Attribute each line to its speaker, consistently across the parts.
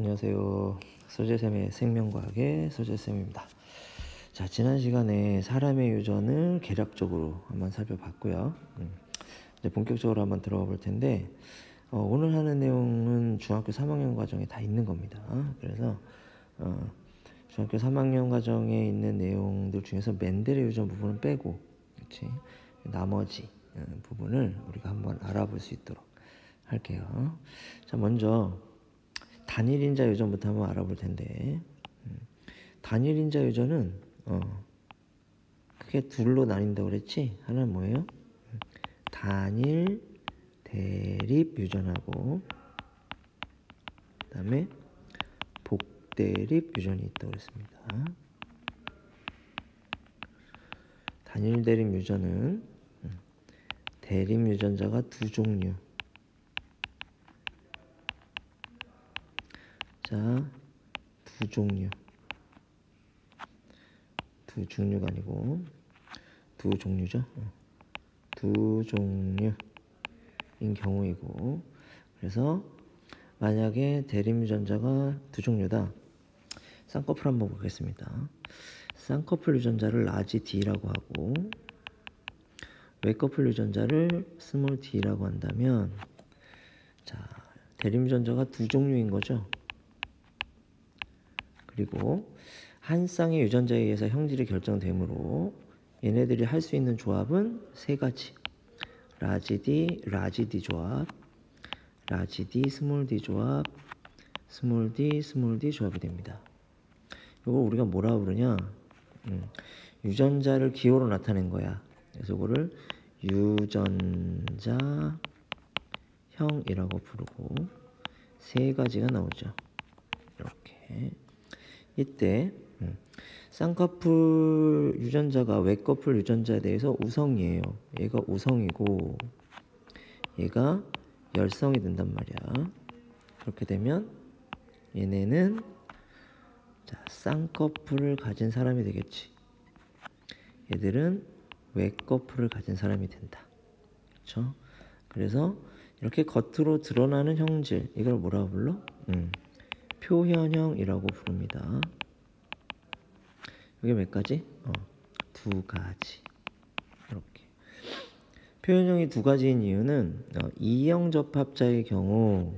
Speaker 1: 안녕하세요. 소재쌤의 생명과학의 소재쌤입니다. 자, 지난 시간에 사람의 유전을 개략적으로 한번 살펴봤고요. 이제 본격적으로 한번 들어가 볼 텐데, 오늘 하는 내용은 중학교 3학년 과정에 다 있는 겁니다. 그래서 중학교 3학년 과정에 있는 내용들 중에서 멘델의 유전 부분은 빼고, 그렇지? 나머지 부분을 우리가 한번 알아볼 수 있도록 할게요. 자, 먼저 단일인자 유전부터 한번 알아볼 텐데, 단일인자 유전은 크게 둘로 나뉜다고 그랬지? 하나는 뭐예요? 단일 대립 유전하고 그 다음에 복대립 유전이 있다고 그랬습니다. 단일 대립 유전은 대립 유전자가 두 종류. 자, 두 종류가 아니고 두 종류죠. 두 종류인 경우이고, 그래서 만약에 대립 유전자가 두 종류다. 쌍꺼풀 한번 보겠습니다. 쌍꺼풀 유전자를 라지 D라고 하고 외꺼풀 유전자를 스몰 D라고 한다면, 자, 대립 유전자가 두 종류인 거죠. 그리고 한 쌍의 유전자에 의해서 형질이 결정되므로 얘네들이 할 수 있는 조합은 세 가지. 라지 D 조합, 라지 D, 스몰 D 조합, 스몰 D 조합이 됩니다. 이거 우리가 뭐라고 부르냐? 유전자를 기호로 나타낸 거야. 그래서 이거를 유전자형이라고 부르고 세 가지가 나오죠. 이렇게. 이때 쌍꺼풀 유전자가 외꺼풀 유전자에 대해서 우성이에요. 얘가 우성이고 얘가 열성이 된단 말이야. 그렇게 되면 얘네는, 자, 쌍꺼풀을 가진 사람이 되겠지. 얘들은 외꺼풀을 가진 사람이 된다. 그렇죠? 그래서 이렇게 겉으로 드러나는 형질, 이걸 뭐라고 불러? 표현형이라고 부릅니다. 이게 몇 가지? 두 가지. 이렇게. 표현형이 두 가지인 이유는 이형 접합자의 경우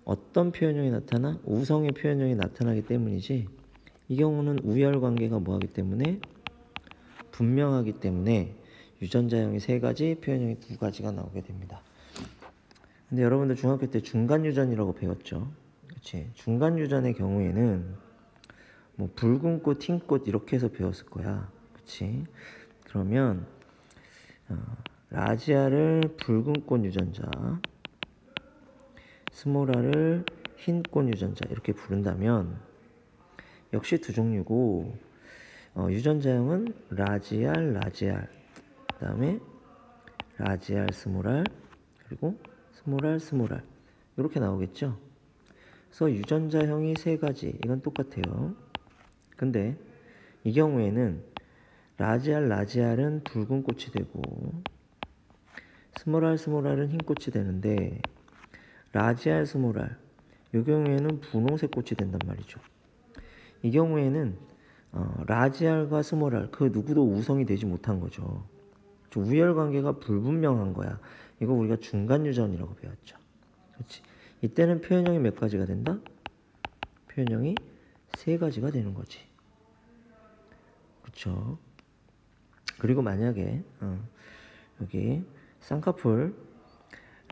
Speaker 1: 어떤 표현형이 나타나? 우성의 표현형이 나타나기 때문이지, 이 경우는 우열 관계가 뭐하기 때문에? 분명하기 때문에 유전자형이 세 가지, 표현형이 두 가지가 나오게 됩니다. 근데 여러분들 중학교 때 중간 유전이라고 배웠죠? 그치? 중간 유전의 경우에는 뭐 붉은 꽃, 흰 꽃 이렇게 해서 배웠을 거야. 그치? 그러면 라지아를 붉은 꽃 유전자, 스모라를 흰 꽃 유전자 이렇게 부른다면 역시 두 종류고, 유전자형은 라지알, 그 다음에 라지알, 스모랄, 그리고 스모랄 이렇게 나오겠죠. 그래서 유전자형이 세 가지, 이건 똑같아요. 근데 이 경우에는 라지알은 붉은 꽃이 되고 스모랄은 흰 꽃이 되는데, 라지알, 스모랄 이 경우에는 분홍색 꽃이 된단 말이죠. 이 경우에는 라지알과 스모랄 그 누구도 우성이 되지 못한 거죠. 우열 관계가 불분명한 거야. 이거 우리가 중간 유전이라고 배웠죠. 그렇지? 이때는 표현형이 몇 가지가 된다? 표현형이 세 가지가 되는 거지. 그렇죠? 그리고 만약에 여기 쌍꺼풀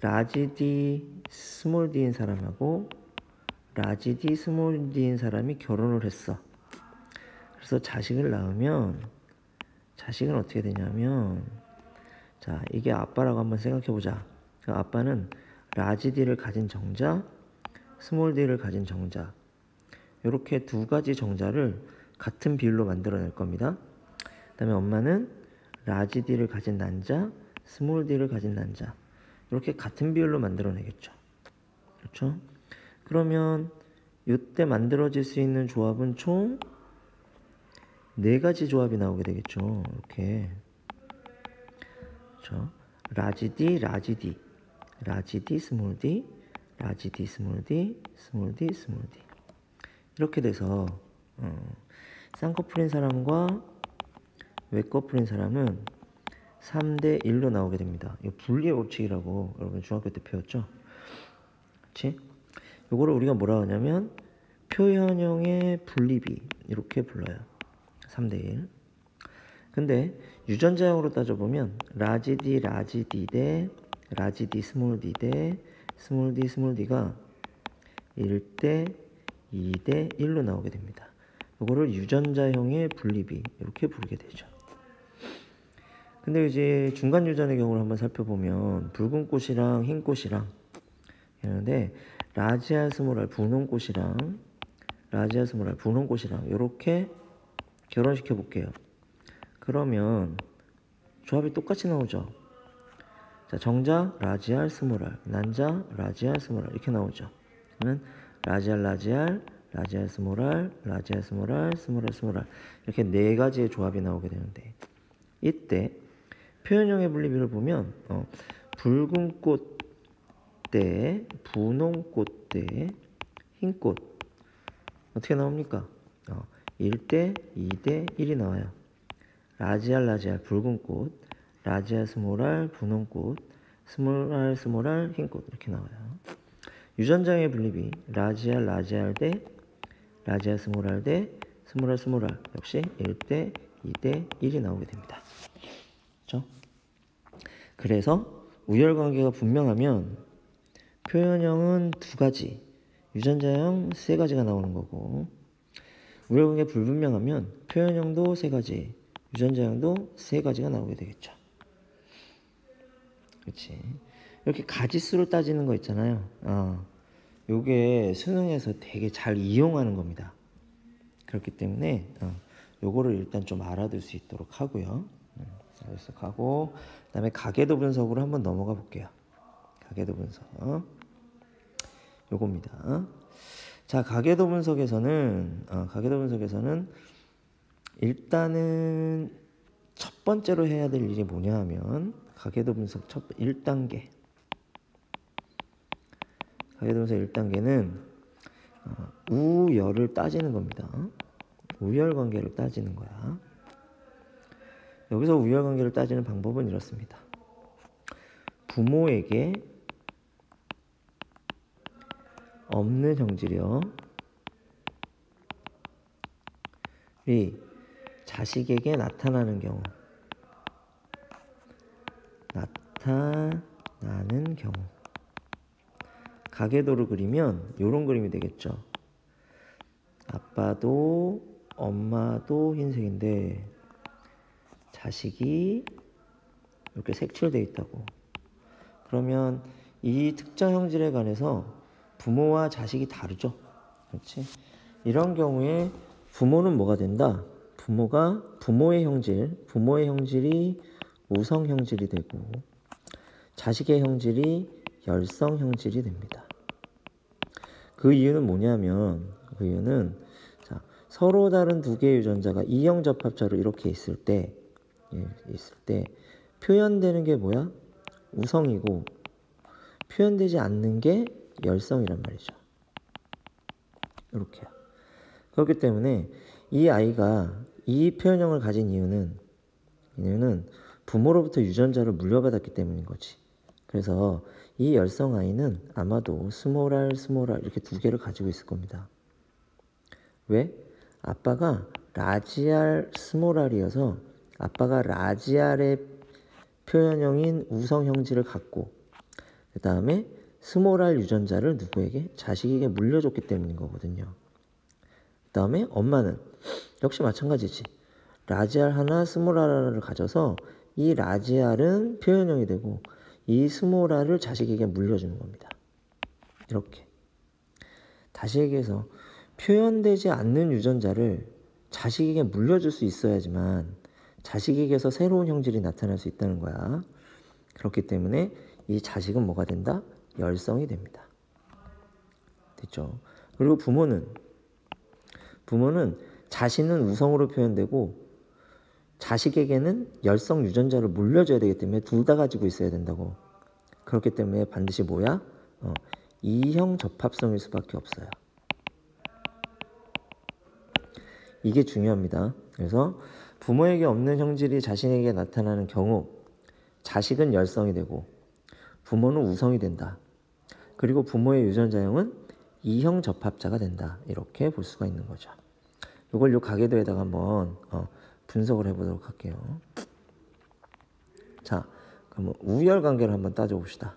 Speaker 1: 라지 D, 스몰 D인 사람하고 라지 D, 스몰 D인 사람이 결혼을 했어. 그래서 자식을 낳으면 자식은 어떻게 되냐면, 자, 이게 아빠라고 한번 생각해 보자. 그 아빠는 라지 D를 가진 정자, 스몰 D를 가진 정자, 이렇게 두 가지 정자를 같은 비율로 만들어낼 겁니다. 그 다음에 엄마는 라지 D를 가진 난자, 스몰 D를 가진 난자, 이렇게 같은 비율로 만들어내겠죠. 그렇죠? 그러면 이때 만들어질 수 있는 조합은 총 네 가지 조합이 나오게 되겠죠. 이렇게. 그렇죠? 라지 D, 스몰 D, 라지 D, 스몰 d, 스몰 d, 스몰 d. 이렇게 돼서 쌍꺼풀인 사람과 외꺼풀인 사람은 3대 1로 나오게 됩니다. 이 분리의 법칙이라고 여러분 중학교 때 배웠죠? 그렇지? 요거를 우리가 뭐라 하냐면 표현형의 분리비 이렇게 불러요. 3대 1. 근데 유전자형으로 따져보면 라지 D, 라지 D 대 라지 D, 스몰 d 대 스몰 d, 스몰 d가 1대 2대 1로 나오게 됩니다. 요거를 유전자형의 분리비 이렇게 부르게 되죠. 근데 이제 중간 유전의 경우를 한번 살펴보면 붉은 꽃이랑 흰 꽃이랑 있는데 라지알 스몰알 분홍 꽃이랑 라지알 스몰알 분홍 꽃이랑 이렇게 결혼시켜 볼게요. 그러면 조합이 똑같이 나오죠. 자, 정자 라지알 스몰알, 난자 라지알 스몰알 이렇게 나오죠. 그러면 라지알 라지알 라지알 스몰알, 라지알 스몰알, 스몰알 스몰알 이렇게 네 가지의 조합이 나오게 되는데 이때 표현형의 분리비를 보면 붉은 꽃 대 분홍 꽃 대 흰 꽃 어떻게 나옵니까? 1대 2대 1이 나와요. 라지알 라지알 붉은 꽃, 라지알 스몰알 분홍 꽃, 스몰알 스몰알 흰 꽃 이렇게 나와요. 유전자의 분리비 라지알 라지알 대 라지알 스몰알 대 스몰알 스몰알 역시 1대 2대 1이 나오게 됩니다. 그렇죠? 그래서 우열관계가 분명하면 표현형은 2가지, 유전자형 3가지가 나오는 거고 우열관계 불분명하면 표현형도 3가지, 유전자형도 3가지가 나오게 되겠죠. 그렇지? 이렇게 가지수를 따지는 거 있잖아요. 요게 수능에서 되게 잘 이용하는 겁니다. 그렇기 때문에 요거를 일단 좀 알아둘 수 있도록 하고요. 하고 그다음에 가계도 분석으로 한번 넘어가 볼게요. 가계도 분석 요겁니다. 자, 가계도 분석에서는 일단은 첫 번째로 해야 될 일이 뭐냐 하면 가계도 분석 1단계 가계도 분석 1단계는 우열을 따지는 겁니다. 우열 관계를 따지는 거야. 여기서 우열 관계를 따지는 방법은 이렇습니다. 부모에게 없는 형질이요 이 자식에게 나타나는 경우 가계도를 그리면 이런 그림이 되겠죠. 아빠도 엄마도 흰색인데 자식이 이렇게 색칠되어 있다고. 그러면 이 특정 형질에 관해서 부모와 자식이 다르죠. 그렇지? 이런 경우에 부모는 뭐가 된다? 부모의 형질이 우성 형질이 되고 자식의 형질이 열성 형질이 됩니다. 그 이유는 뭐냐면 자, 서로 다른 2개의 유전자가 이형 접합자로 이렇게 있을 때 표현되는 게 뭐야? 우성이고 표현되지 않는 게 열성이란 말이죠. 이렇게요. 그렇기 때문에 이 아이가 이 표현형을 가진 이유는 부모로부터 유전자를 물려받았기 때문인 거지. 그래서 이 열성 아이는 아마도 스몰알 이렇게 2개를 가지고 있을 겁니다. 왜? 아빠가 라지알 스몰알이어서 아빠가 라지알의 표현형인 우성 형질을 갖고 그 다음에 스몰알 유전자를 누구에게? 자식에게 물려줬기 때문인 거거든요. 그 다음에 엄마는 역시 마찬가지지. 라지알 하나 스몰알 하나를 가져서 이 라지알은 표현형이 되고 이 스몰알을 자식에게 물려주는 겁니다. 이렇게. 다시 얘기해서 표현되지 않는 유전자를 자식에게 물려줄 수 있어야지만 자식에게서 새로운 형질이 나타날 수 있다는 거야. 그렇기 때문에 이 자식은 뭐가 된다? 열성이 됩니다. 됐죠? 그리고 부모는 자신은 우성으로 표현되고 자식에게는 열성 유전자를 물려줘야 되기 때문에 둘 다 가지고 있어야 된다고. 그렇기 때문에 반드시 뭐야? 이형 접합성일 수밖에 없어요. 이게 중요합니다. 그래서 부모에게 없는 형질이 자신에게 나타나는 경우 자식은 열성이 되고 부모는 우성이 된다. 그리고 부모의 유전자형은 이형 접합자가 된다. 이렇게 볼 수가 있는 거죠. 이걸 요 가계도에다가 한번 분석을 해보도록 할게요. 자, 그럼 우열 관계를 한번 따져봅시다.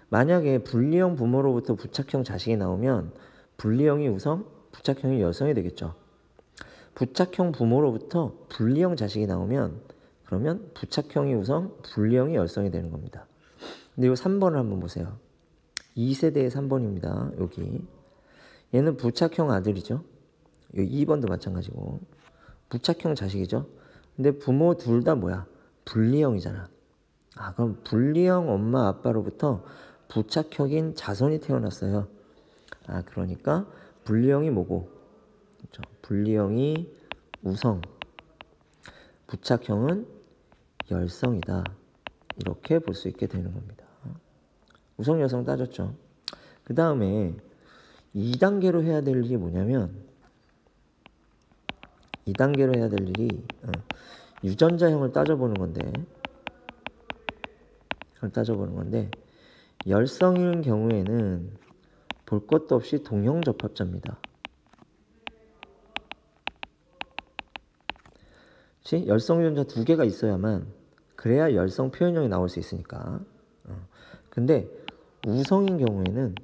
Speaker 1: 만약에 분리형 부모로부터 부착형 자식이 나오면 분리형이 우성, 부착형이 열성이 되겠죠. 부착형 부모로부터 분리형 자식이 나오면 그러면 부착형이 우성, 분리형이 열성이 되는 겁니다. 근데 이 3번을 한번 보세요. 2세대의 3번입니다. 여기 얘는 부착형 아들이죠. 여기 2번도 마찬가지고 부착형 자식이죠. 근데 부모 둘 다 뭐야? 분리형이잖아. 그럼 분리형 엄마 아빠로부터 부착형인 자손이 태어났어요. 그러니까 분리형이 뭐고? 그렇죠? 분리형이 우성, 부착형은 열성이다. 이렇게 볼 수 있게 되는 겁니다. 우성, 열성 따졌죠. 그 다음에 2단계로 해야 될 일이 뭐냐면 2단계로 해야 될 일이 유전자형을 따져보는 건데 열성인 경우에는 볼 것도 없이 동형 접합자입니다. 그치? 열성 유전자 2개가 있어야만 그래야 열성 표현형이 나올 수 있으니까. 근데 우성인 경우에는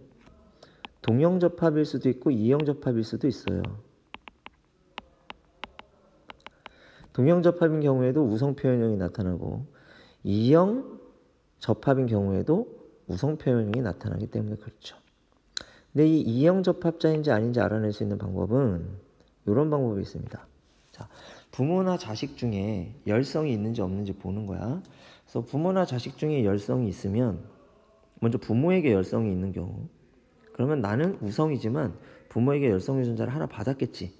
Speaker 1: 동형 접합일 수도 있고 이형 접합일 수도 있어요. 동형 접합인 경우에도 우성 표현형이 나타나고 이형 접합인 경우에도 우성 표현형이 나타나기 때문에 그렇죠. 근데 이 이형 접합자인지 아닌지 알아낼 수 있는 방법은 이런 방법이 있습니다. 자, 부모나 자식 중에 열성이 있는지 없는지 보는 거야. 그래서 부모나 자식 중에 열성이 있으면 먼저 부모에게 열성이 있는 경우 그러면 나는 우성이지만 부모에게 열성 유전자를 하나 받았겠지.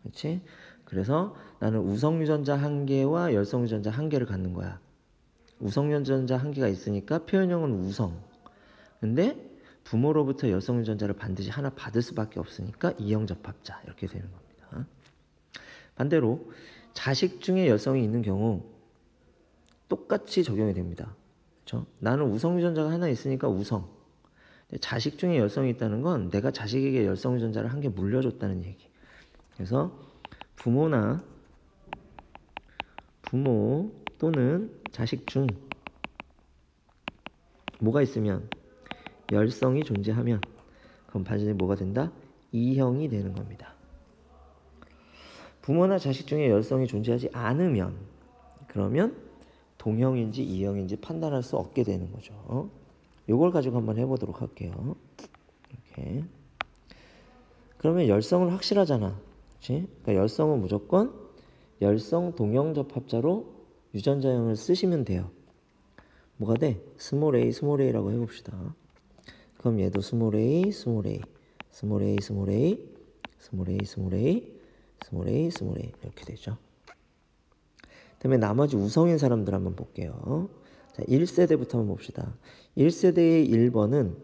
Speaker 1: 그렇지? 그래서 나는 우성 유전자 1개와 열성 유전자 1개를 갖는 거야. 우성 유전자 1개가 있으니까 표현형은 우성. 근데 부모로부터 열성 유전자를 반드시 하나 받을 수밖에 없으니까 이형 접합자 이렇게 되는 겁니다. 반대로 자식 중에 열성이 있는 경우 똑같이 적용이 됩니다. 그렇죠? 나는 우성 유전자가 하나 있으니까 우성. 자식 중에 열성이 있다는 건 내가 자식에게 열성 유전자를 1개 물려줬다는 얘기. 그래서 부모 또는 자식 중 뭐가 있으면 열성이 존재하면 그럼 반드시 뭐가 된다? 이형이 되는 겁니다. 부모나 자식 중에 열성이 존재하지 않으면 그러면 동형인지 이형인지 판단할 수 없게 되는 거죠. 요걸 가지고 한번 해보도록 할게요. 이렇게. 그러면 열성은 확실하잖아. 그치? 그러니까 열성은 무조건 열성 동형 접합자로 유전자형을 쓰시면 돼요. 뭐가 돼? 스몰 a라고 해봅시다. 그럼 얘도 스몰 a 이렇게 되죠. 그다음에 나머지 우성인 사람들 한번 볼게요. 자, 1세대부터 한번 봅시다. 1세대의 1번은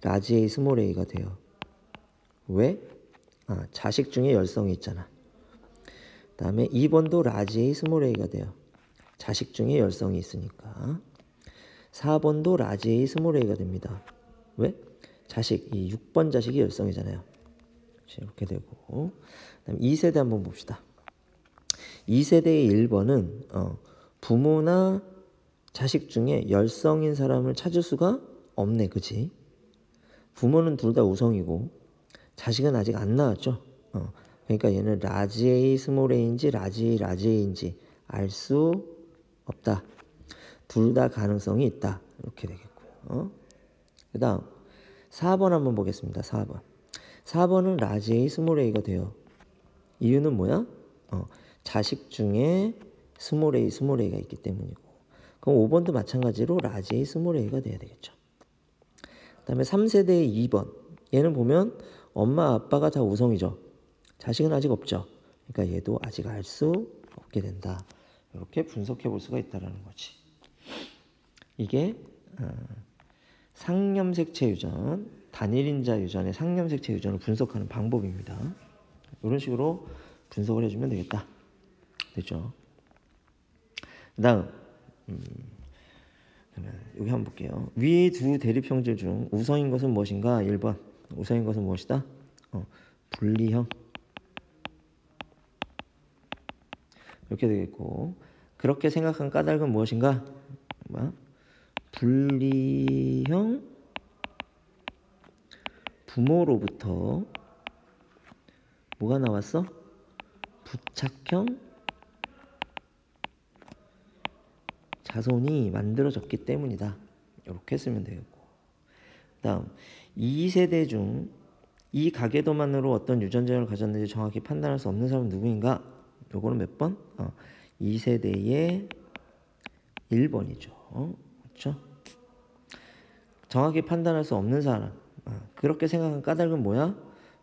Speaker 1: 라지 a 스몰 a가 돼요. 왜? 자식 중에 열성이 있잖아. 그다음에 2번도 라지 a 스몰 a가 돼요. 자식 중에 열성이 있으니까. 4번도 라지 a 스몰 a가 됩니다. 왜? 이 6번 자식이 열성이잖아요. 이렇게 되고. 그다음에 2세대 한번 봅시다. 2세대의 1번은 부모나 자식 중에 열성인 사람을 찾을 수가 없네. 그치? 부모는 둘 다 우성이고 자식은 아직 안 나왔죠. 그러니까 얘는 라지 A 스몰 a인지 라지 A인지 알 수 없다. 둘 다 가능성이 있다. 이렇게 되겠고요. 그 다음 4번 한번 보겠습니다. 4번은 라지 A 스몰 a가 돼요. 이유는 뭐야? 자식 중에 스몰 a가 있기 때문이고. 그럼 5번도 마찬가지로 라지 A 스몰 a가 돼야 되겠죠. 그 다음에 3세대의 2번. 얘는 보면 엄마 아빠가 다 우성이죠. 자식은 아직 없죠. 그러니까 얘도 아직 알 수 없게 된다. 이렇게 분석해 볼 수가 있다는 거지. 이게 상념색채 유전, 단일인자 유전의 상념색채 유전을 분석하는 방법입니다. 이런 식으로 분석을 해주면 되겠다. 됐죠? 그 다음 그러면 여기 한번 볼게요. 위 두 대립형질 중 우성인 것은 무엇인가? 1번 우성인 것은 무엇이다? 분리형 이렇게 되겠고, 그렇게 생각한 까닭은 무엇인가? 분리형 부모로부터 뭐가 나왔어? 부착형 자손이 만들어졌기 때문이다. 이렇게 쓰면 되겠고, 다음 2세대 중 이 가계도만으로 어떤 유전자를 가졌는지 정확히 판단할 수 없는 사람은 누구인가? 요거는 몇 번? 2세대의 1번이죠. 그렇죠? 정확히 판단할 수 없는 사람. 그렇게 생각한 까닭은 뭐야?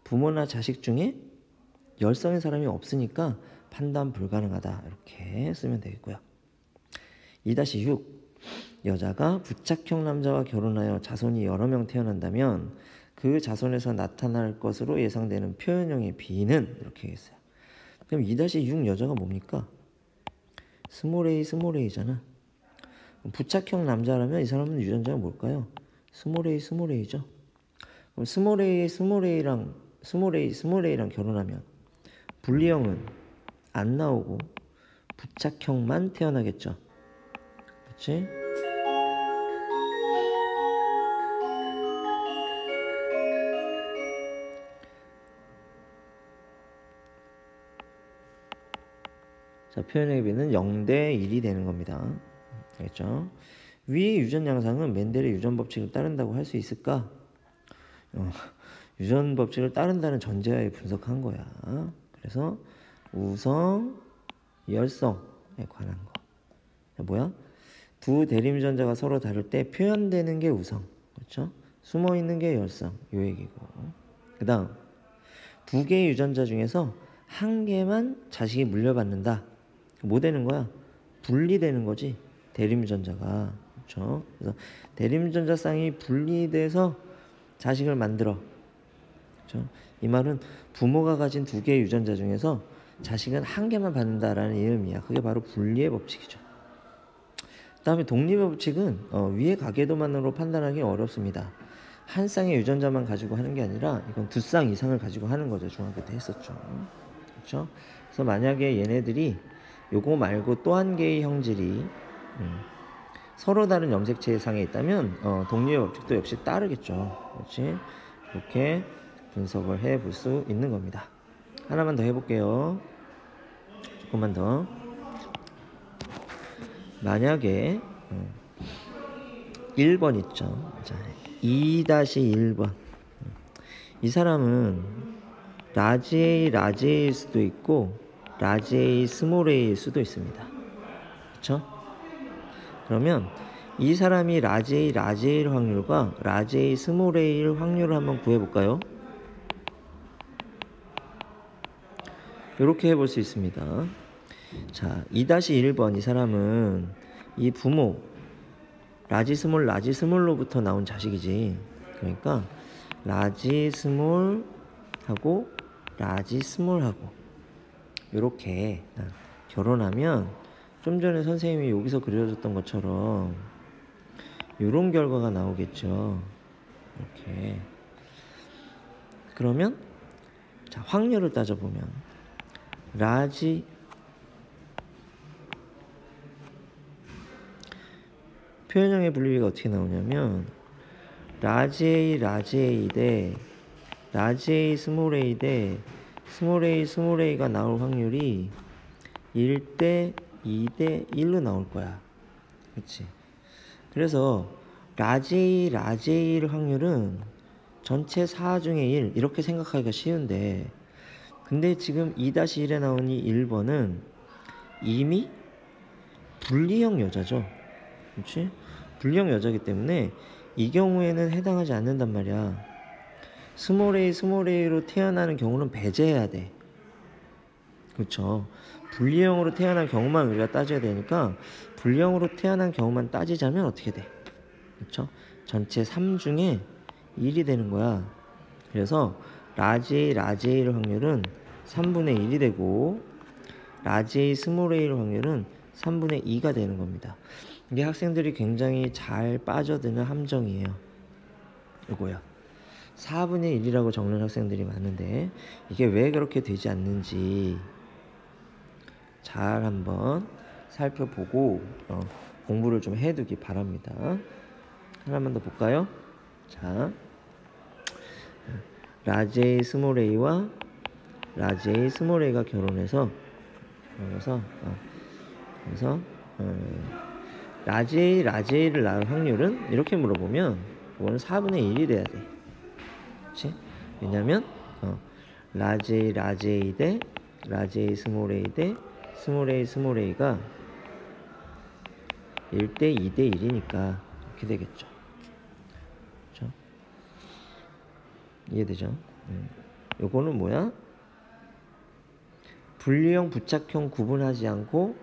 Speaker 1: 부모나 자식 중에 열성인 사람이 없으니까 판단 불가능하다. 이렇게 쓰면 되겠고요. 2-6 여자가 부착형 남자와 결혼하여 자손이 여러 명 태어난다면 그 자손에서 나타날 것으로 예상되는 표현형의 B는 이렇게 했어요. 그럼 2-6 여자가 뭡니까? 스몰A잖아. 부착형 남자라면 이 사람은 유전자가 뭘까요? 스몰A죠. 그럼 스몰A랑 결혼하면 분리형은 안 나오고 부착형만 태어나겠죠. 그렇지? 자, 표현의 비는 0대1이 되는 겁니다. 알겠죠? 위의 유전 양상은 멘델의 유전 법칙을 따른다고 할 수 있을까? 유전 법칙을 따른다는 전제하에 분석한 거야. 그래서 우성, 열성에 관한 거. 자, 뭐야? 두 대립 유전자가 서로 다를 때 표현되는 게 우성, 그렇죠? 숨어 있는 게 열성, 요 얘기고. 그 다음 두 개의 유전자 중에서 한 개만 자식이 물려받는다. 뭐 되는 거야? 분리되는 거지. 대립 유전자가. 그렇죠? 그래서 대립 유전자 쌍이 분리돼서 자식을 만들어. 그렇죠? 이 말은 부모가 가진 두 개의 유전자 중에서 자식은 한 개만 받는다라는 의미야. 그게 바로 분리의 법칙이죠. 다음에 독립의 법칙은 위의 가계도만으로 판단하기 어렵습니다. 한 쌍의 유전자만 가지고 하는 게 아니라 이건 두 쌍 이상을 가지고 하는 거죠. 중학교 때 했었죠. 그렇죠? 그래서 만약에 얘네들이 요거 말고 또 한 개의 형질이 서로 다른 염색체의 상에 있다면 독립의 법칙도 역시 따르겠죠. 그렇지? 이렇게 분석을 해볼 수 있는 겁니다. 하나만 더 해볼게요. 조금만 더. 만약에 1번 있죠. 자, 2-1번. 이 사람은 라지 A일 수도 있고 라지 A 스몰 A일 수도 있습니다. 그렇죠? 그러면 이 사람이 라지 A일 확률과 라지 A 스몰 A일 확률을 한번 구해볼까요? 이렇게 해볼 수 있습니다. 자, 2-1번 이 사람은 이 부모 라지 스몰로부터 나온 자식이지. 그러니까 라지 스몰하고 라지 스몰하고 이렇게 결혼하면 좀 전에 선생님이 여기서 그려줬던 것처럼 이런 결과가 나오겠죠. 이렇게. 그러면 자, 확률을 따져보면 라지 표현형의 분리비가 어떻게 나오냐면 라지 A 대 라지 A 스몰 A 대 스몰 A가 나올 확률이 1대 2대 1로 나올 거야. 그렇지? 그래서 라지 A일 확률은 전체 4 중에 1 이렇게 생각하기가 쉬운데, 근데 지금 2-1에 나온 이 1번은 이미 분리형 여자죠. 그렇지? 분리형 여자이기 때문에 이 경우에는 해당하지 않는단 말이야. 스몰 A로 태어나는 경우는 배제해야 돼. 그렇죠? 분리형으로 태어난 경우만 우리가 따져야 되니까 분리형으로 태어난 경우만 따지자면 어떻게 돼? 그렇죠? 전체 3 중에 1이 되는 거야. 그래서 라지 A일 확률은 3분의 1이 되고 라지 A 스몰 A일 확률은 3분의 2가 되는 겁니다. 이게 학생들이 굉장히 잘 빠져드는 함정이에요. 이거야. 4분의 1이라고 적는 학생들이 많은데 이게 왜 그렇게 되지 않는지 잘 한번 살펴보고 공부를 좀 해두기 바랍니다. 하나만 더 볼까요? 자, 라지 A 스몰 A와 라지 A 스몰 A가 결혼해서 라지 A를 낳을 확률은 이렇게 물어보면 이거는 4분의 1이 돼야 돼. 그렇지? 왜냐면 라지 A 대 라지 A 스몰 A 대 스몰 A가 1대 2대 1이니까 이렇게 되겠죠. 그렇죠? 이해되죠? 요거는 뭐야? 분리형, 부착형 구분하지 않고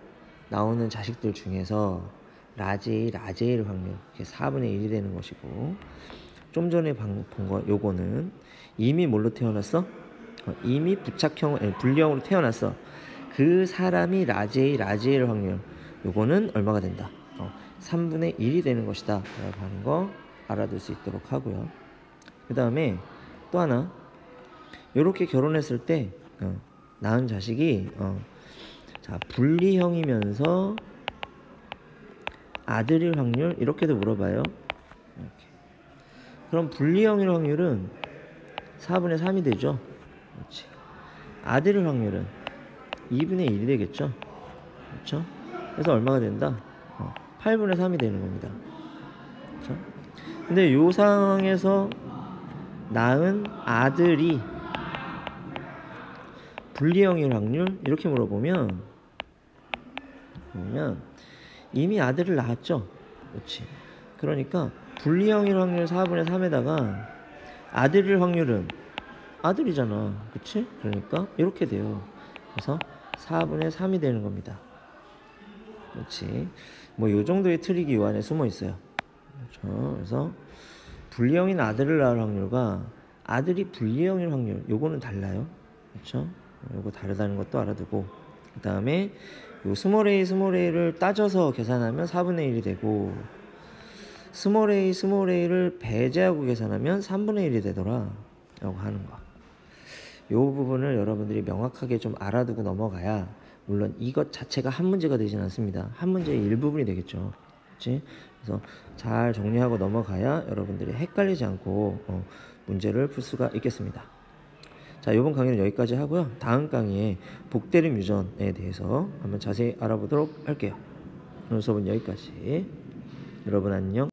Speaker 1: 나오는 자식들 중에서 라지 A일 확률 이게 4분의 1이 되는 것이고, 좀 전에 본 거 요거는 이미 뭘로 태어났어? 이미 분리형으로 태어났어. 그 사람이 라지 A일 확률 요거는 얼마가 된다? 3분의 1이 되는 것이다 라고 하는 거 알아둘 수 있도록 하고요. 그 다음에 또 하나, 요렇게 결혼했을 때 낳은 자식이 자, 분리형이면서 아들일 확률 이렇게도 물어봐요. 이렇게. 그럼 분리형일 확률은 4분의 3이 되죠. 그렇지. 아들일 확률은 2분의 1이 되겠죠. 그렇죠? 그래서 얼마가 된다? 8분의 3이 되는 겁니다. 그렇죠? 근데 요 상황에서 낳은 아들이 분리형일 확률 이렇게 물어보면 이미 아들을 낳았죠. 그렇지. 그러니까 분리형일 확률 4분의 3에다가 아들일 확률은 아들이잖아. 그렇지? 그러니까 이렇게 돼요. 그래서 4분의 3이 되는 겁니다. 그렇지. 뭐 요 정도의 트릭이 요 안에 숨어 있어요. 그렇죠? 그래서 분리형인 아들을 낳을 확률과 아들이 분리형일 확률 요거는 달라요. 그렇죠? 요거 다르다는 것도 알아두고, 그 다음에 요 스몰 A를 따져서 계산하면 4분의 1이 되고, 스몰 A를 배제하고 계산하면 3분의 1이 되더라 라고 하는 거. 요 부분을 여러분들이 명확하게 좀 알아두고 넘어가야, 물론 이것 자체가 한 문제가 되진 않습니다. 한 문제의 일부분이 되겠죠. 그렇지? 그래서 잘 정리하고 넘어가야 여러분들이 헷갈리지 않고 문제를 풀 수가 있겠습니다. 자, 이번 강의는 여기까지 하고요. 다음 강의에 복대림 유전에 대해서 한번 자세히 알아보도록 할게요. 오늘 수업은 여기까지. 여러분 안녕.